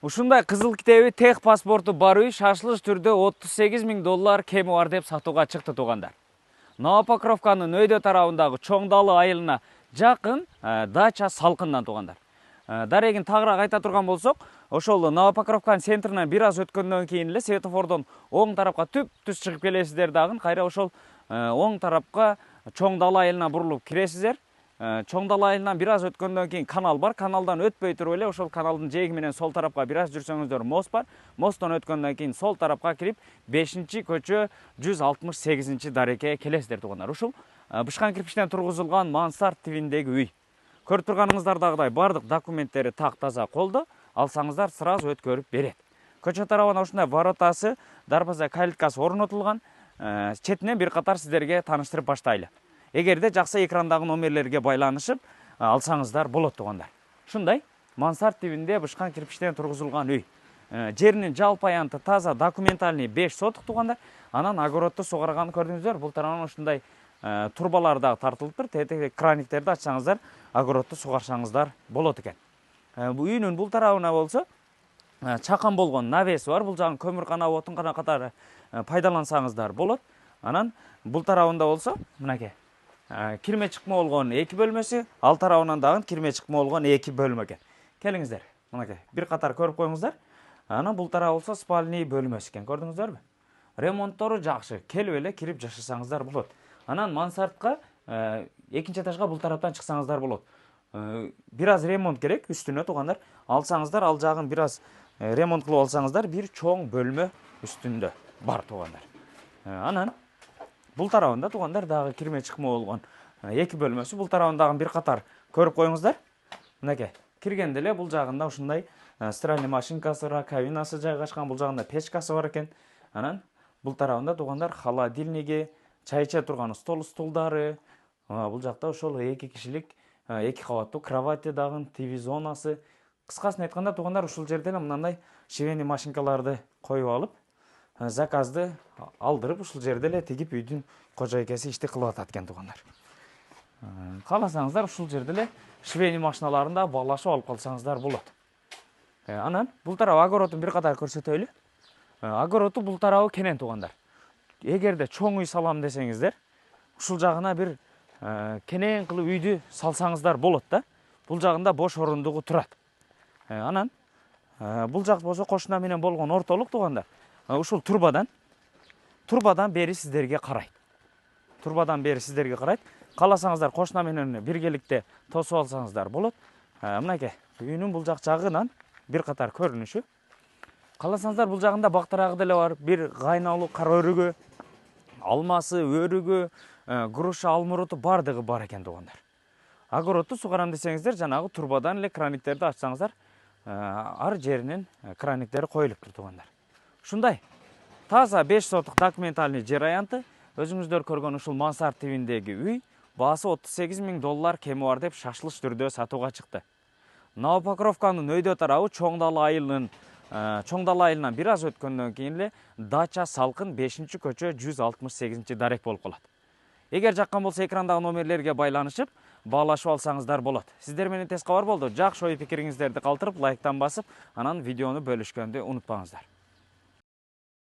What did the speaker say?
Ушундай кызыл китеби тех паспорту бар үй шашылыш түрдө $38.000 кеми бар деп сатууга чыкты туугандар. Новопокровканын өйдө тарабындагы Чоң Далы айылына жакын дача салкындан туугандар. Дарегин тагыраак айта турган болсок, ошол Новопокровканын центринен бир аз өткөндөн кийин эле светофордон оң тарапка түп-түз чыгып келесиздер дагы, кайра ошол оң тарапка Чоң Далы айылына бурулуп киресиздер. Чоң Далы айылынан бир аз өткөндөн кийин канал бар. Каналдан өтпөй туруп эле ошол каналдын жээги менен сол тарапка бир аз жүрсөңүздөр мост бар. Мосттон өткөндөн кийин сол тарапка кирип 5-көчө 168 дарекеге келесиздер туугандар. Ушул бышкан кирпичтен тургузулган мансард тибиндеги үй. Көрүп турганыңыздардагыдай бардык документтери так-таза колдо, алсаңыздар сразу өткөрүп берет. Көчө тарабына ушундай воротасы, дарбаза калиткасы орнотулган. Четинен бир катар сиздерге тааныштырып баштайлы. Эгерде жакса экрандагы номерлерге байланышып алсаңыздар болот туугандар. Ушундай мансард тибинде бышкан кирпичтен тургузулган үй. Жеринин жалпы аянты таза, документальный 5 сотук туугандар. Анан огородду сугарганын көрдүңүздөр. Бул тарабынан ушундай турбалар да тартылыптыр. Тетек краниктерди ачсаңыздар, огородду сугарсаңыздар болот экен. Үйүнүн бул тарабына болсо чакан болгон навеси бар. Бул жагын көмүркана, отункана катары пайдалансаңыздар болот. Анан бул тарабында болсо мынакей кирме чыкма болгон 2 бөлмөсү, ал тарабынан дагы кирме чыкма болгон 2 бөлмө экен. Келиңиздер. Мынакей бир катар көрүп коюңуздар. Анан бул тарабы болсо спальный бөлмөсү экен. Көрдүңүздөрбү? Ремонттору жакшы. Келип эле кирип жашасаңыздар болот. Анан мансардка экинчи этажга бул тараптан чыксаңыздар болот. Бир аз ремонт керек үстүнө туугандар. Алсаңыздар, ал жагын бир аз ремонт кылып алсаңыздар, бир чоң бөлмө үстүндө бар туугандар. Анан бул тарабында туугандар дагы кирме чыкма болгон 2 бөлмөсү. Бул тарабындагы бир катар көрүп коюңуздар. Мынакей киргенде эле бул жагында ушундай стиральный машинкасы, раковинасы жайгашкан, бул жагында печкасы бар экен. Анан бул тарабында туугандар холодильниги, чай иче турган столдары, бул жакта ошол 2 кишилик 2 кабаттуу кровати дагы, ТВ зонасы. Кыскасын айтканда туугандар ушул жерде эле мындай швейный машинкаларды коюп алып, заказды алдырып ушул жерде эле тигип үйдүн кожойкеси ишти кылып атат экен туугандар. Кааласаңыздар ушул жерде эле швейный машиналарында балашып алып калсаңыздар болот. Анан бул тарап огородун бир катар көрсөтөйлү. Огороду бул тарабы кенен туугандар. Эгерде чоң үй салам десеңиздер, ушул жагына бир кенен кылып үйдү салсаңыздар болот да. Бул жагында бош орундугу турат. Анан бул жак болсо кошуна менен болгон ортолук туугандар. Ушул турбадан бери сиздерге карайт. Кааласаңыздар кошуна менен биргеликте тосуп алсаңыздар болот. Мынакей үйүнүн бул жак жагынан бир катар көрүнүшү. Кааласаңыздар бул жагында бактарагы деле бар. Бир кайналуу кара өрүгү, алмасы, өрүгү, груша, алмуруту бардыгы бар экен туугандар. Огородду сугарам десеңиздер, жанагы турбадан эле краниктерди ачсаңыздар, ар жеринин краниктери коюлуптур туугандар. Ушундай таза 5 сотук документальный жер аянты, өзүңүздөр көргөн ушул мансард тибиндеги үй баасы $38.000 кеми бар деп шашылыш түрдө сатууга чыкты. Новопокровканын өйдө тарабы Чоң Далы айылынан бир аз өткөндөн кийин эле дача салкын 5-көчө 168 дарек болуп калат. Эгер жаккан болсо экрандагы номерлерге байланышып, баалашып алсаңыздар болот. Сиздер менен тез кабар болду. Жакшы ой пикириңиздерди калтырып, лайктан басып, анан видеону бөлүшкөндү унутпаңыздар.